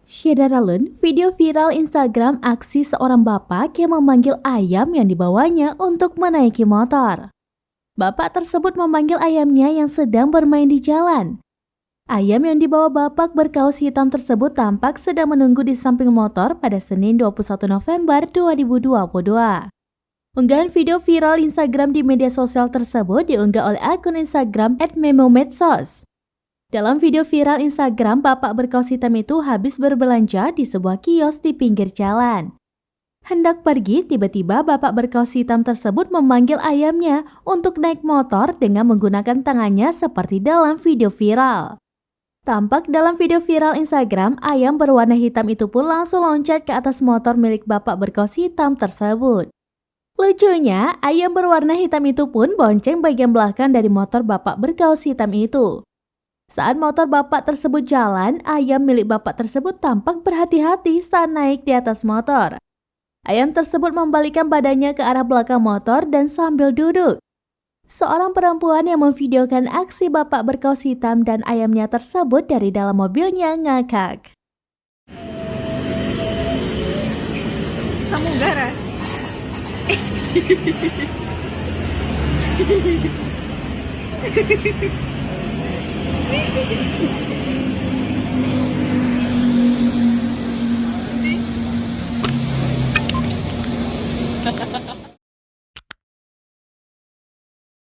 Syedaralun, video viral Instagram aksi seorang bapak yang memanggil ayam yang dibawanya untuk menaiki motor. Bapak tersebut memanggil ayamnya yang sedang bermain di jalan. Ayam yang dibawa bapak berkaos hitam tersebut tampak sedang menunggu di samping motor pada Senin 21 November 2022. Unggahan video viral Instagram di media sosial tersebut diunggah oleh akun Instagram @memomedsos. Dalam video viral Instagram, bapak berkaos hitam itu habis berbelanja di sebuah kios di pinggir jalan. Hendak pergi, tiba-tiba bapak berkaos hitam tersebut memanggil ayamnya untuk naik motor dengan menggunakan tangannya seperti dalam video viral. Tampak dalam video viral Instagram, ayam berwarna hitam itu pun langsung loncat ke atas motor milik bapak berkaos hitam tersebut. Lucunya, ayam berwarna hitam itu pun bonceng bagian belakang dari motor bapak berkaos hitam itu. Saat motor bapak tersebut jalan, ayam milik bapak tersebut tampak berhati-hati saat naik di atas motor. Ayam tersebut membalikkan badannya ke arah belakang motor dan sambil duduk. Seorang perempuan yang memvideokan aksi bapak berkaos hitam dan ayamnya tersebut dari dalam mobilnya ngakak. Samugara.